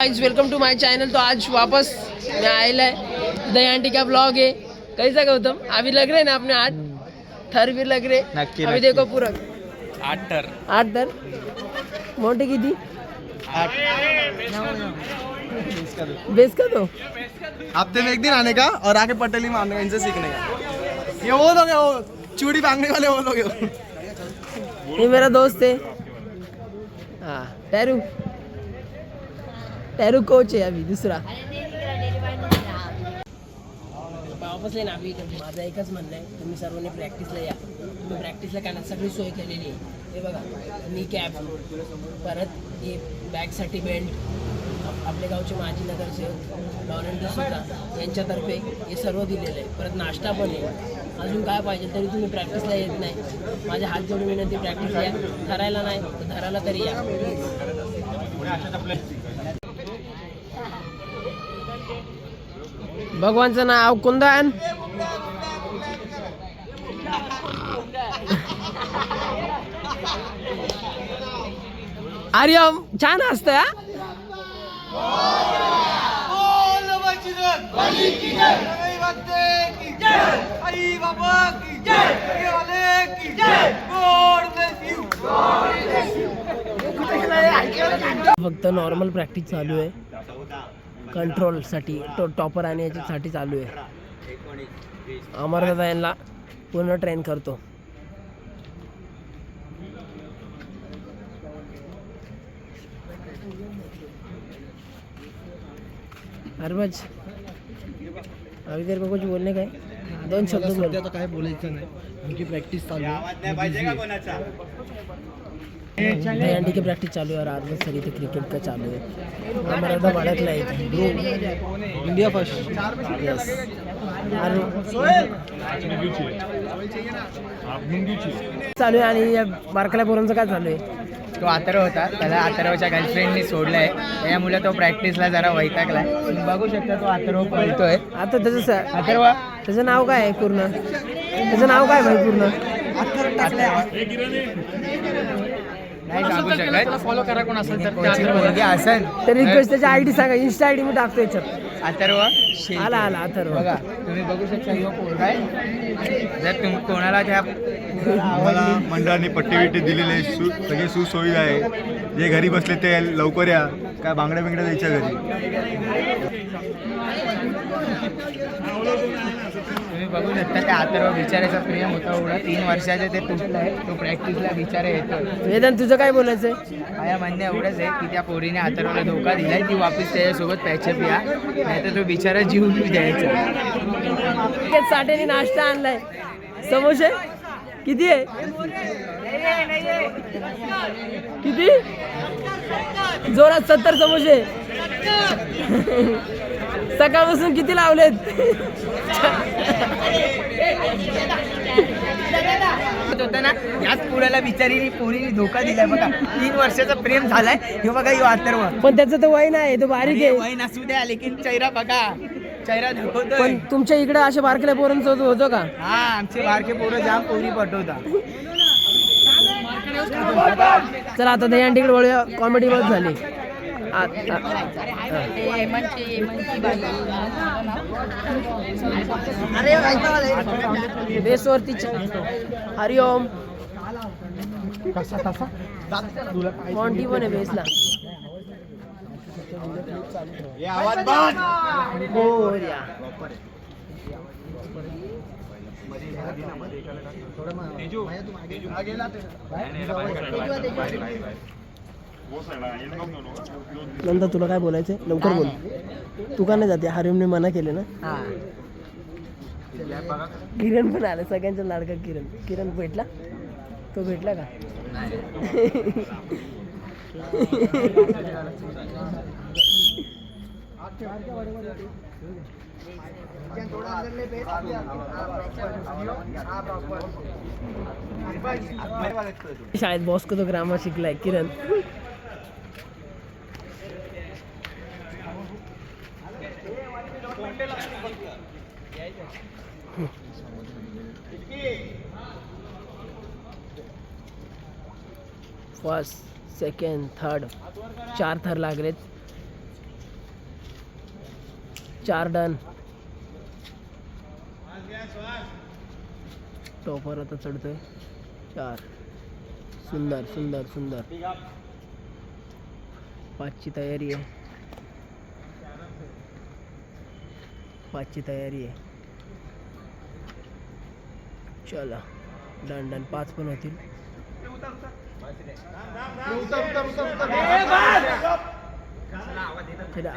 Guys welcome to my channel. तो आज वापस मैं आयल है दही आंटी का ब्लॉग है। कैसा गौतम अभी लग रहे ना अपने हाथ थर भी लग रहे अभी देखो पूरा 8 थर मोटे की थी बेस का दो हफ्ते में एक दिन आने का और आके पटेली मारने का, इनसे सीखने का। ये वो लोग हैं, वो चूड़ी बांधने वाले वो लोग हैं। ये मेरा दोस्त है हाँ टैरू कोच आहे अभी दुसरा वापस आहे ना अभी माझं एकच म्हणणं आहे तुम्ही सर्वांनी प्रॅक्टिसला या तुम्ही प्रॅक्टिसला काय सगळी सोय केलेली आहे हे बघा नी कॅप परत हे बॅगसाठी बेल्ट आपल्या गावचे माजी नगरसेवक लॉरेंटो सुद्धा यांच्यातर्फे हे सर्व दिलेलं आहे परत नाश्ता पण आहे अजून काय पाहिजे तरी तुम्ही प्रॅक्टिसला येत नाही माझ्या हात जोडून विनंती प्रॅक्टिसला या ठरायला नाही तर धरायला तरी या भगवानचं नाव कुंदन आर्यम छान असतं फक्त नॉर्मल प्रॅक्टिस चालू आहे कंट्रोलसाठी टॉपर आणि याच्यासाठी चालू आहे अमरदादा यांना पूर्ण ट्रेन करतो हरबज अभी तेरे को कुछ बोलने का है दोन शब्द बोल आता काय बोलायचं नाही आमची प्रॅक्टिस चालू दहीहंडी की प्रैक्टिस चालू है और आर्मी सर इथे क्रिकेट का चालू है अमरदा भड़कला है इंडिया फर्स्ट यस चालू आहे आणि या बारकाल्या पोरांचं काय चालू आहे तो अथर्व होता त्याला अथर्वच्या गर्लफ्रेंडनी सोडलाय त्यामुळे तो प्रॅक्टिसला जरा वैतागलाय तुम्ही बघू शकता तो अथर्व पळतोय आता त्याचं अथर्व त्याचं नाव काय आहे पूर्ण त्याचं नाव काय भाई पूर्ण नाही सांगू शकत फॉलो करा कोण असेल तर असेल तर रिक्वेस्ट त्याची आयडी सांगा इन्स्टा आयडी मी टाकतो याच्यात अथर्व आला अथर्व बघा तुम्ही बघू शकता यो पोरगा आहे जर तुम्ही कोणाला त्या आम्हाला मंडळाने पट्टी बिट्टी दिलेले सगळे सुसोयी आहे जे घरी बसले ते लवकर या काय बांगड्या बिंगड्या द्यायच्या घरी तुम्ही बघू शकता त्या अथर्व बिचाराचा प्रेम होता एवढा 3 वर्षाचे ते तुटलाय तो प्रॅक्टिसला बिचारा येतो वेदांत तुझं काय बोलायचंय माझ्या म्हणणं एवढंच आहे की त्या पोरीने अथर्वला धोका दिलाय ती वापस त्याच्यासोबत पॅचअप या नाही तर तो बिचारा जीव द्यायचा साठेने नाश्ता आणलाय समोसे किती आहे किती जोरात 70 समोसे सकाळपासून किती लावलेत होता ना याच पुढ्याला बिचारीने पोरीने धोका दिलाय बघा 3 वर्षाचा प्रेम झालाय हे बघा यो अथर्व पण त्याचं तर वय नाही तो बारीक आहे वय नसू द्या लेकिन चेहरा बघा चेहरा दाखवतोय पण तुमच्या इकडे अशा बारकल्या पोरांचं होतं का हा आमचे बारके पोरं जाम पोरी पटवता चला आता दहीहंडीकडे वळूया कॉमेडी बस झाली बेसवरती हरिओम कॉन्टी पण आहे बेसला नंतर तुला काय बोलायचंय लवकर बोल तू का नाही जाते हरिओमने मना केले ना किरण पण आला सगळ्यांचा लाडका किरण भेटला तो भेटला का शाळेत बॉस्को तो ग्रामर शिकलाय किरण फर्स्ट सेकंड थर्ड 4 थर लागलेत. 4 डन. टॉपर आता चढतोय 4. सुंदर सुंदर सुंदर. 5ची तयारी आहे. 5ची तयारी आहे. चला डन डन. 5 पण होतील. चला.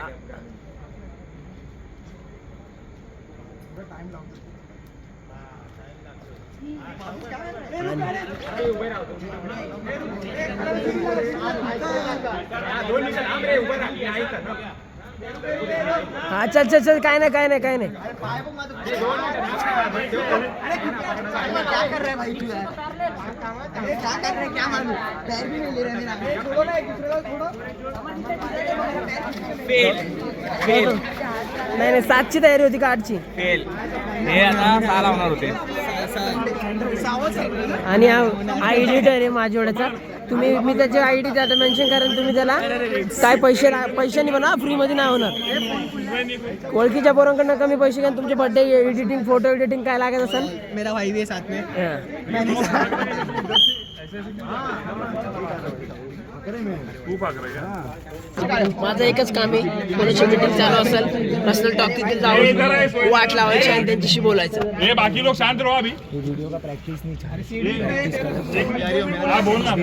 हा चल चल चल. काय नाही काय नाही काय नाही. नाही नाही 7ची तयारी होती का 8ची? हे आता 6 लावणार होते. आणि हा एडिटर आहे माझ्यावड्याचा. तुम्ही मी त्याची आय डी त्यात मेन्शन करेन. तुम्ही त्याला काय पैशाने म्हणा फ्रीमध्ये नाही होणार. ओळखीच्या पोरांकडनं कमी पैसे घ्या. तुमचे बर्थडे एडिटिंग फोटो एडिटिंग काय लागत असेल. मेरा भाई भी है साथ में. माझं एकच काम आहे. कोणाची मीटिंग चालू असेल पर्सनल टॉक तिथे जाऊन वाट लावायची आणि त्यांच्याशी बोलायचं. बाकी लोग शांत रहो अभी. वीडियो का प्रैक्टिस नहीं चाह हाँ बोल ना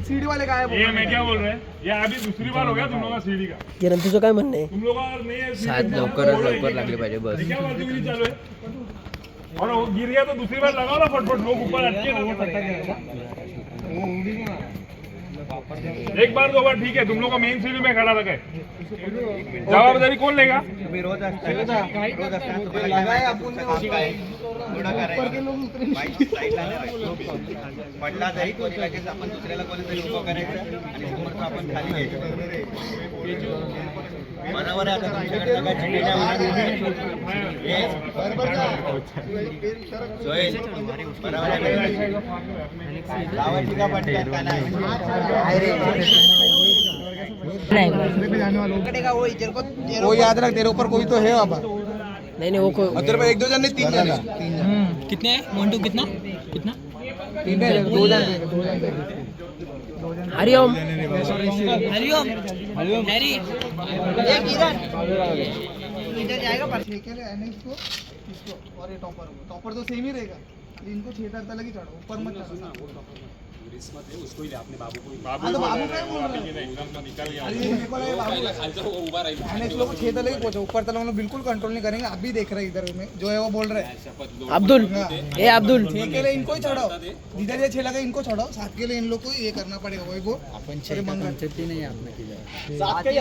सीडी वाले काय ये मैं क्या बोल रहे हैं, ये अभी दूसरी बार हो गया तुम लोग का सीढ़ी का. किरण तुझं काय म्हणणं आहे? तुम लोग अगर नहीं है साथ लवकर लागले पाहिजे बस. क्या वर्जिंग चालू है और वो गिर गया तो दूसरी बार लगाओ ना फटफट. लोग ऊपर अटके ना. एक बार 2 बार ठीक है. तुम लोग का मेन सीढ़ी में खड़ा रखा है. जवाबदारी कौन लेगा? पडला तरी कोणी लगेच आपण दुसऱ्याला कोणीतरी उभं करायचं आणि समोरचं आपण खाली घ्यायचं. बरोबर आहे. आता तुमच्याकडे लावायची का पटकन का नाही? वो याद रख, तेरे ऊपर कोई तो है बाबा. नाही नाही. वो तेरे पे 1-2 जन नहीं 3 जन है. कितने है? मोंटू कितना? 3 है. 2 जन. हरिओम. हरिओम. हरी. इधर जाएगा पर ठेके है ना इसको और ये टॉपर तो सेम ही रहेगा. इनको 6 तरह लगी चढ़ो ऊपर मत चढ़ो. उसको ही अपने बाबू को हाँ तो बाबू क्या बोल रहा है? एकदम तो निकल गया. लोग 6 तक ही पहुंचे. ऊपर तक हम लोग बिल्कुल कंट्रोल नहीं करेंगे. आप भी देख रहे हैं इधर में जो है वो बोल रहे हैं. अब्दुल. ए अब्दुल. 6 के लिए इनको ही चढ़ाओ. जिधर ये 6 लगा इनको चढ़ाओो. 7 के लिए इन लोग को ये करना पड़ेगा. वही वो अपन 6 का कॉन्सेप्ट ही नहीं है आपने किया. 7 के ही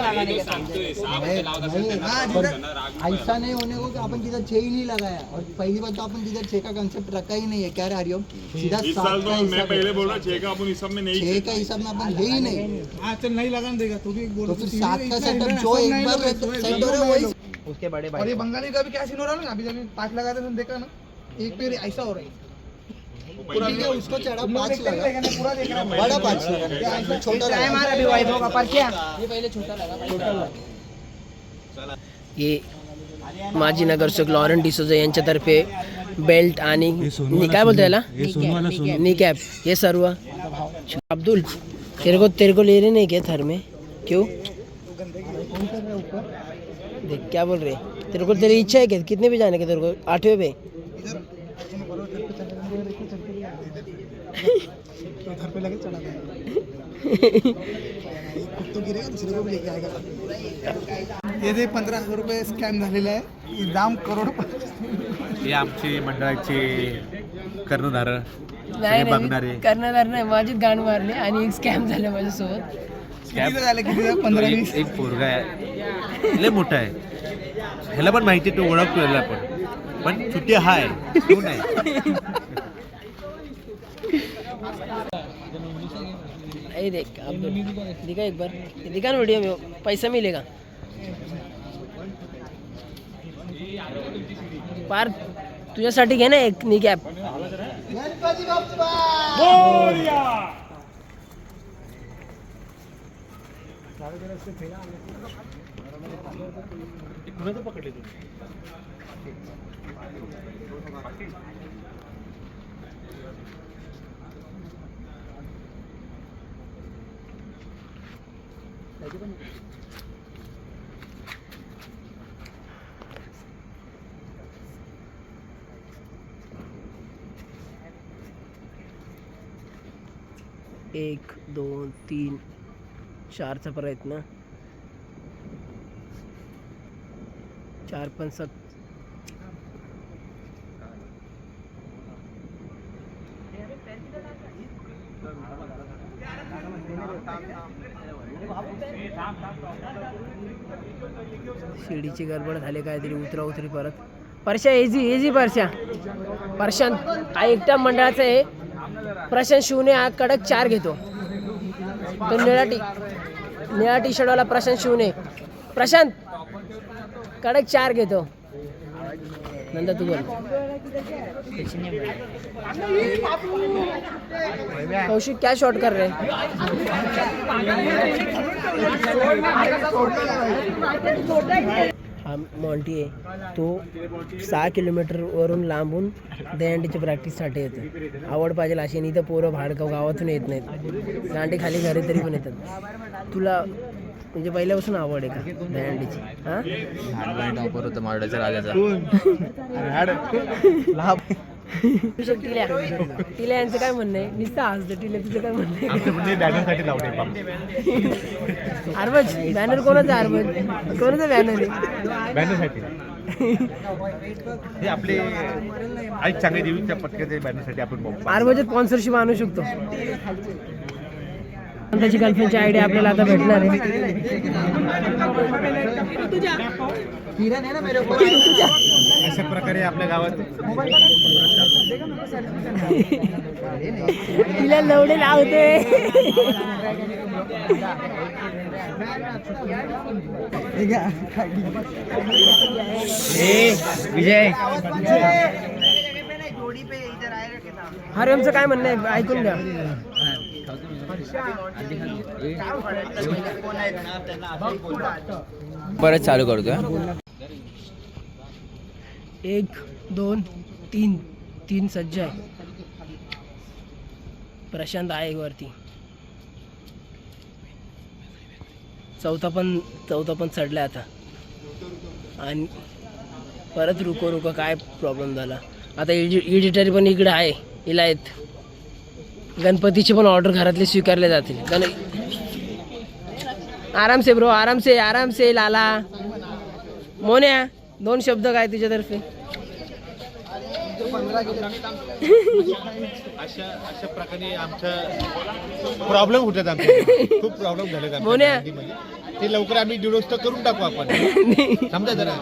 ऐसा नहीं होने को कि अपन किधर 6 ही नहीं लगाया. और पहली बात तो अपन किधर 6 का कंसेप्ट रखा ही नहीं है. क्या रे हरिओम? सीधा इस 7 साल का तो मैं हिसाब पहले है. बोल रहा 6 का अपन इस सब में नहीं 6 का हिसाब में अपन है ही नहीं. हाँ चल नहीं लगाने देगा. तू भी एक बोल. तो फिर 7 का सेटअप जो एक बार सेट हो रहा है वही. उसके बड़े और ये बंगाली का भी क्या सीन हो रहा है ना. अभी जब 5 लगाते थे देखा ना. एक पेड़ ऐसा हो रहा है. पूरा ठीक है. उसको चढ़ा 5 लगा. पूरा देख रहा है. बड़ा 5 लगा. ऐसा छोटा लगा. ये पहिले छोटा लगा. ये माजी नगरसेवक लॉरेन डिसोजा यांच्यातर्फे बेल्ट आणि काय बोलतो याला नी कॅप हे सर्व. अब्दुल तेरे को ले रहे नहीं क्या थर में? क्यों? देख क्या बोल रहे. तेरे को तेरी इच्छा है क्या? कितने पे जाने का तेरे को? 8वें पे. घर पे लगे चढ़ा तो गिरेगा दूसरे को भी लेके आएगा. ये दे 15,000 रुपये स्कॅम झालेला आहे. दाम करोड. हे आमची मंडळाची कर्णधार नाही नाही करणार नाही. माझीच गाण मारली आणि एक स्कॅम झालं माझ्यासोबत. किती झालं? 15-20. एक पोरगा आहे लय मोठा आहे. ह्याला पण माहिती तो ओळखतो याला पण सुट्टी हाय तू नाही. ये देख अब्दुल दिखा एक बार. दिखा ना वीडियो में. पैसा मिलेगा. पार तुझ्यासाठी घे ना एक नी कॅप. एक 2 3 4चा प्रयत्न 4 पण 7 शिडीची गडबड झाली काहीतरी उतरा परत. परशा एजी प्रशांत हा एकटा मंडळाचा आहे. प्रशांत शिवने हा कडक 4 घेतो. तो निळा टी शर्टवाला प्रशांत शिवने. प्रशांत कडक 4 घेतो. नंतर तू बोल. कौशिक क्या शॉट कर रहे हैं? हा मॉन्टी आहे तो 6 किलोमीटरवरून लांबून दहीहंडीच्या प्रॅक्टिससाठी येतो. आवड पाहिजे अशी नाही तर पोरं भाडगाव गावातून येत नाहीत. दांडी खाली घरी तरी पण येतात. तुला म्हणजे पहिल्यापासून आवड आहे का दहीहंडीची? हां टॉपर होतं मारडाच्या राजाचा. टिल्या यांचं काय म्हणणं आहे? नुसतं हसतं. टिल्या तुझं काय म्हणणं आहे? अरबज बॅनर कोणाचा? अरबज कोणाचा बॅनर आहे? बॅनरसाठी हे आपले आई चांगले देवीच्या पटक्याच्या बॅनरसाठी आपण अरबजात स्पॉन्सरशिप आणू शकतो. त्याची गर्लफ्रेंडची आयडिया आपल्याला आता भेटणार आहे. अशा प्रकारे आपल्या गावात तिला लवडे लावते. विजय हरिओमचं काय म्हणणं आहे ऐकून घ्या. परत चालू करतोय. 1 2 3 3 सज्ज आहे. प्रशांत आहे वरती. चौथा पण चढला आता. आणि परत रुको काय प्रॉब्लेम झाला. आता एडिटर पण इकडे आहे. हिला आहेत. गणपतीची पण ऑर्डर घरातले स्वीकारले जातील. आराम से लाला. मोन्या 2 शब्द काय तुझ्यातर्फे? अशा प्रकारे आमच्या प्रॉब्लेम होतात. आमचे खूप प्रॉब्लेम झाले मोन्या ते लवकर आम्ही दुरुस्त करून टाकू आपण. समजा जरा.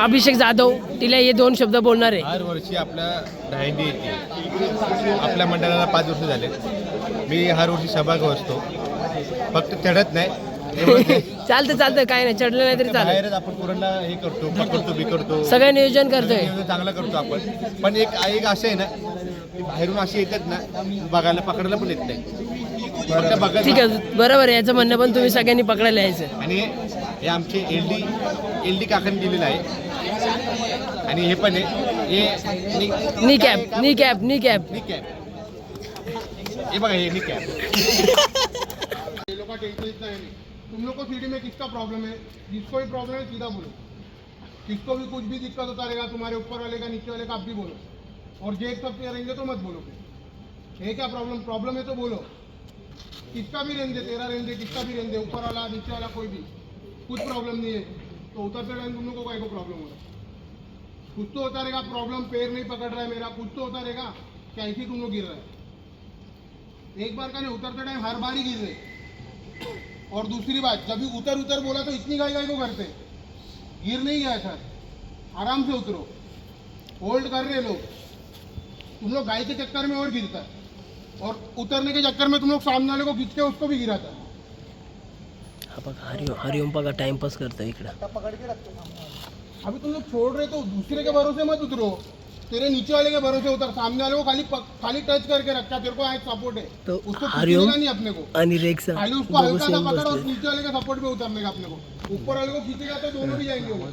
अभिषेक जाधव तिला हे 2 शब्द बोलणार आहे. हर वर्षी आपल्या दहीहंडी येते. आपल्या मंडळाला 5 वर्ष झाले. मी हर वर्षी सहभागी असतो. फक्त चढत नाही. चालतं काय नाही. चढलं नाही तरी चालेल. बाहेरच आपण पुरणला हे करतो, पकडतो सगळं नियोजन करतोय. चांगला करतो आपण. पण एक असं आहे ना, बाहेरून असे येतात ना, बघायला पकडायला पण येत नाही. ठीक आहे बरोबर आहे. याचं म्हणणं पण तुम्ही सगळ्यांनी पकडायला यायचं. आणि हे आमचे एल डी काकांनी दिलेलं आहे. आणि हे पण आहे हे नी कॅप. हे बघा हे नी कॅप. तुम लोग को सीढ़ी में किसका प्रॉब्लम है? जिसको भी प्रॉब्लम है सीधा बोलो. किसको भी कुछ भी दिक्कत होता रहेगा, तुम्हारे ऊपर वाले का नीचे वाले का, आप भी बोलो. और जे एक सब रहेंगे तो मत बोलो. ये क्या प्रॉब्लम है तो बोलो. किसका भी रहने दे, तेरा रहने दे, किसका भी रहने दे, ऊपर वाला नीचे वाला कोई भी, कुछ प्रॉब्लम नहीं है. तो उतरते टाइम तुम लोग को क्या प्रॉब्लम हो रहा है? कुछ तो होता रहेगा प्रॉब्लम. पैर नहीं पकड़ रहा है मेरा, कुछ तो होता रहेगा. क्या ऐसे तुम लोग गिर रहे हैं? एक बार का नहीं, उतरते टाइम हर बार ही गिर रहे. और दूसरी बात, जब भी उतर बोला तो इतनी गाय को करते. गिर नहीं गया सर. आराम से उतरो. होल्ड कर रहे लोग. तुम लोग गाय के चक्कर में और गिरता है. और उतरने के चक्कर में तुम लोग सामने वाले को खींच के उसको भी गिराता है. हरिओम बघा टाइमपास करतो इकडं. अभी तुम लोग छोड़ रहे तो दूसरे के भरोसे मत उतरो. तेरे नीचे वाले के भरोसे उतर, सामने वाले को खाली टच करके रखा, तेरे को एक सपोर्ट है तो उसको हरिओम खींचेगा नहीं अपने को, आणि रेक्सा खाली उसको हल्का सा पकड़ और नीचे वाले का सपोर्ट में उतरने का अपने को, ऊपर वाले को खींचेगा तो दोनों भी जाएंगे वो,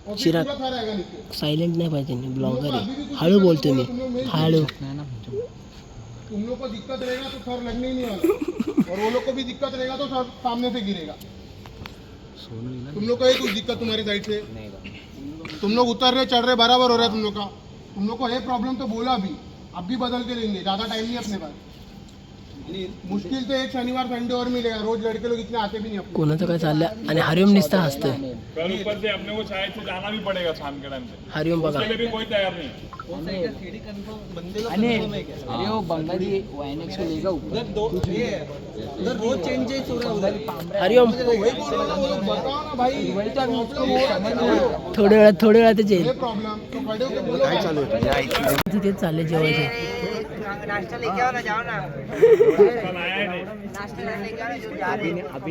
और फिर चिराग. पूरा खड़ा रहेगा नीचे. सायलेंट नाही पाहिजे ब्लॉगर आहे. हळू बोलतो मी, हळू. तुम लोग को दिक्कत रहेगा तो सर लगने ही नहीं वाला, और वो लोग को भी दिक्कत रहेगा तो सर सामने से गिरेगा. तुम लोग को है कुछ दिक्कत तुम्हारी साइड से? तुम लोग उतर रहे चढ़ रहे बराबर हो रहा है तुम लोग का. तुम लोग को है प्रॉब्लम तो बोला अभी, अब भी बदल के लेंगे, ज़्यादा टाइम नहीं अपने पास. मुश्किल से एक शनिवार संडे और मिलेगा, रोज लड़के लोग इतने आते भी नहीं अपने. कोणाचं काय चाललंय आणि हरिओम निसता हसतोय. कल ऊपर से अपने को शायद से जाना भी पड़ेगा शाम के टाइम से, हरिओम बघा. उसके लिए भी कोई तैयार नहीं. आणि अरे वो बंगाली वायनेक्स को लेगा ऊपर उधर रोज चेंज हो रहा है उधर. हरिओम बताओ ना भाई, थोड्या वेळात येईल. ये प्रॉब्लम तो खड़े होके बोलो. काय चालू है? तेच चालले जेवायचे. कल आया ही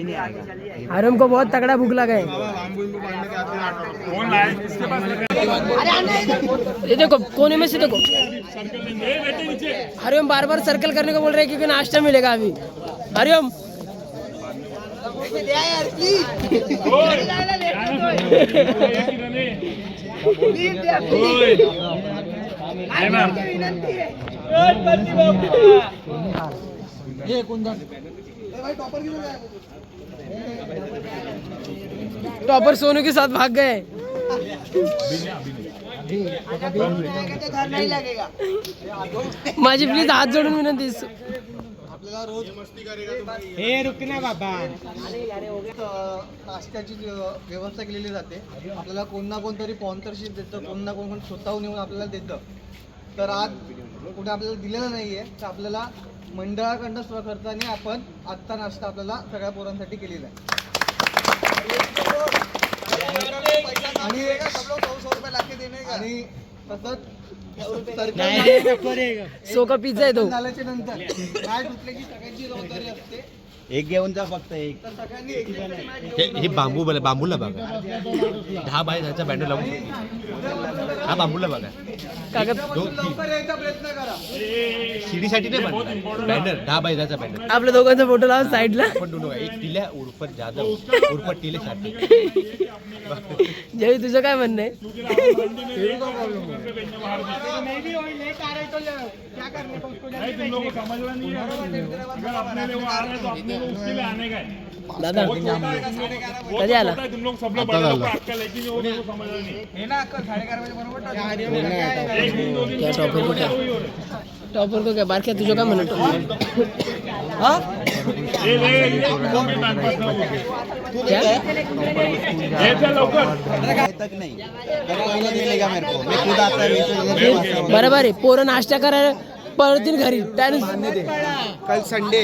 नहीं. हरिओम को बहुत तगड़ा भूख लगा है. फोन लाया किसके पास है? ये देखो कोने में से देखो, सर्कल देंगे, ए, बैठे नीचे. हरिओम बार बार सर्कल करने को बोल रहे हैं क्योंकि नाश्ता मिलेगा अभी. हरिओम ओए, एक ही रहने. ओए, है ना? टॉपर सोनू के साथ भाग गए. माझी प्लीज हात जोडून विनंती. आपल्याला रोज नाश्त्याची व्यवस्था केलेली जाते. आपल्याला कोण ना कोणतरी स्पॉन्सरशिप देतं, कोण ना कोण स्वतःहून येऊन आपल्याला देतं. तर आज कुठे आपल्याला दिलेलं नाही आहे, तर आपल्याला मंडळाकडनं स्वखर्चाने आपण आत्ता नाश्ता आपल्याला सगळ्या पोरांसाठी केलेला आहे. आणि तसंच सो का पिझ्झा आहे तो. झाल्याच्या नंतर काय सुटले की सगळ्यांची जबाबदारी असते. एक घेऊन जा फक्त एक. तर सगळ्यांनी एक हे बांबूला बघा, 10 बाय 10चा बॅनर लावून हा बांबूला बघा. कागद लवकर यायचा प्रयत्न करा. शिडीसाठी नाही बनला बॅनर, 10 बाय 10चा बॅनर. आपल्या दोघांचा फोटो लाव साईडला. आपण दोन एक टिल्या उर्फ जाधव उर्फ टिले साठी. जय तुझं काय म्हणणं आहे? नहीं, तुम लोग को समझ रहा नहीं है. अगर अपने लिए वो आ रहे हैं तो अपने को उसके लिए आने का है. दादा वो छोटा है, वो कधी आला? छोटा है, तुम लोग सब लोग बड़े लोग को अक्कल है कि नहीं, वो मेरे को समझ रहा नहीं. एक दिन 2 दिन क्या से टॉपर को क्या वही हो रहा है. टॉपर को क्या बार क्या तुझं काय म्हणतो? ये ले, तुम भी टाइम पास ना हो. क्या ये चल लवकर. तक नहीं मिलेगा मेरे को. मैं खुद आता है. बरोबर आहे. पोरं नाश्ता करायला परतील घरी. कल संडे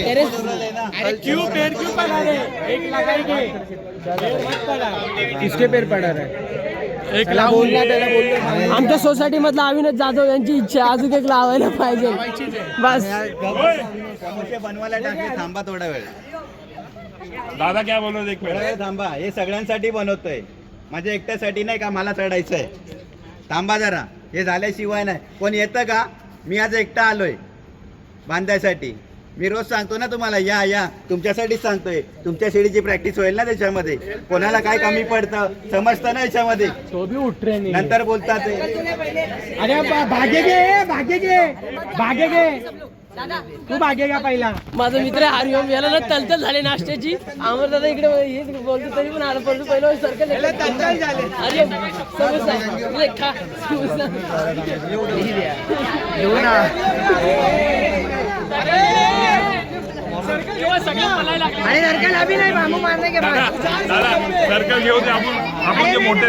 किसके पैर पड़ा रहा है? त्याला आमच्या सोसायटी मधला अविनाश जाधव यांची इच्छा आहे, अजून एक लावायला पाहिजे बस. समोसे बनवायला टाकले. थांबा थोडा वेळ. दादा क्या बोल रहे देख थोडा वेळ थांबा. हे सगळ्यांसाठी बनवतोय, माझ्या एकट्यासाठी नाही का. मला चढायचंय. थांबा जरा. हे झाल्याशिवाय नाही. कोण येतं का? मी आज एकटा आलोय बांधायसाठी. मी रोज सांगतो ना तुम्हाला, या तुमच्यासाठीच सांगतोय. तुमच्या शिडीची प्रॅक्टिस होईल ना त्याच्यामध्ये. कोणाला काय कमी पडतं समजतं ना याच्यामध्ये. नंतर बोलतात ते. तू भागेगा पहिला. माझा मित्र हरिओम याला ना तलतल झाले नाश्त्याची. अमर दादा इकडे हे बोलतो तरी पण आलं पडतो पहिलं सर्कल हरिओम समोसा ले खा समोसा येऊ ना. आणि सर्कल अभी नाही बांबू मारने के दादा बाद दादा सर्कल घेऊ दे. आपण जे मोठे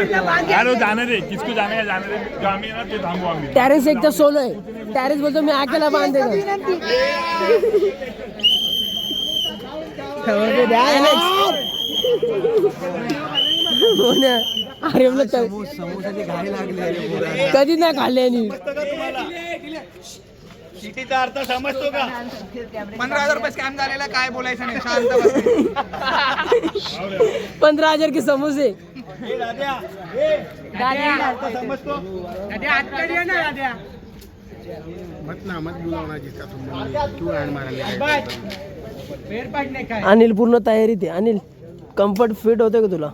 अरे जाने दे. किसको जाने का जाने दे. जो आम्ही ना ते थांबू आम्ही. टॅरेस एक तर सोलो आहे. टॅरेस बोलतो मी अकेला बांधेगा. हरिओमला समोसाची घाई लागली. कधीच नाही खाल्ले आणि शिटीचा अर्थ समजतो का? 15,000 रुपये स्कॅम झालेला. काय बोलायचं नाही. शांत 15,000 के समोसे. हे दाद्या, हे दाद्या अर्थ समजतो. मत बुलावना जिसका तुम क्यों हैंड मारा अनिल पूर्ण तयारीत आहे. अनिल कम्फर्ट फिट होते का तुला?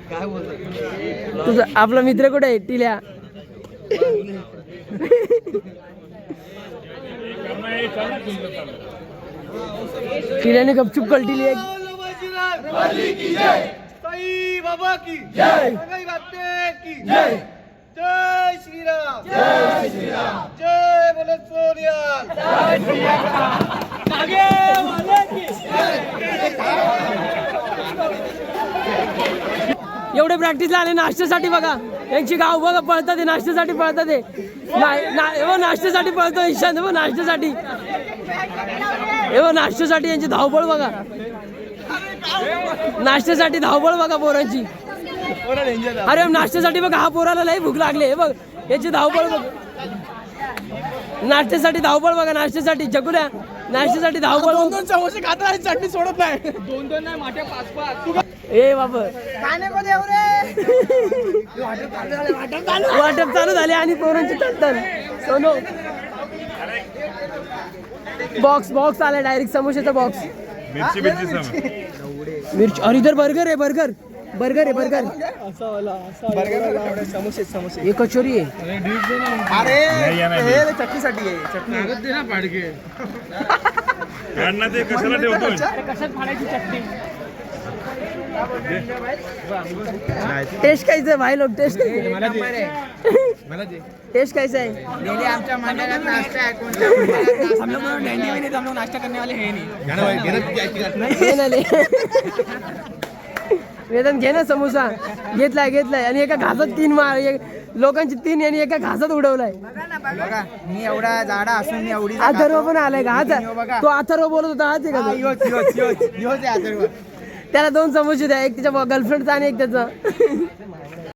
काय बोलतो तुझा आपला मित्र कुठे आहे? टिल्या. टिल्याने गपचूप कल्टिली एक. साई बाबा की जय, सगळी बाते की जय, जय श्रीराम, जय श्रीराम, जय बोले सोनिया, जय श्रीराम, आगे वाले की एवढे प्रॅक्टिसला आले नाश्त्यासाठी. बघा यांची गाव बघा पळतात ते, नाश्त्यासाठी पळतात ते. नाश्त्यासाठी पळतो ईशांत. नाश्त्यासाठी नाश्त्यासाठी यांची धावपळ बघा. नाश्त्यासाठी धावपळ बघा पोरांची. अरे नाश्त्यासाठी बघा, हा पोराला लई भूक लागली. हे बघ याची धावपळ बघ. नाश्त्यासाठी धावपळ बघा. नाश्त्यासाठी जगुल्या नाश्त्यासाठी धावपळ. 2-2 समोसे खाता आणि चटणी सोडत नाही. 2-2 नाही माटे 5-5. ए बाबा वाटप चालू झाले आणि पोरांची टन सोनो. बॉक्स आला डायरेक्ट समोसेचा बॉक्स. मिरची. अरे इधर बर्गर आहे. बर्गर आहे. बर्गर हे कचोरी आहे. अरे चटणीसाठी आहे. चटणी ते कशाला ठेवतोय? कशात फाडायची चटणी? टेस्ट कैसे भाई लोग? टेस्ट कैसे? टेस्ट कैसा है? डेली आमच्या मंडळात नाश्ता आहे. हम लोग डेली में नहीं, हम लोग नाश्ता करने वाले हैं नहीं. घे ना ले. वेदन घे ना समोसा. घेतलाय आणि एका घासात 3 लोकांची 3 आणि एका घासात उडवलाय. बघा मी एवढा जाडा असून मी एवढी अथर्व पण आलाय का? तो अथर्व बोलत होता. आज आहे का तो? त्याला 2 समोसे द्या. एक तिच्या गर्लफ्रेंडचा आणि एक त्याचा.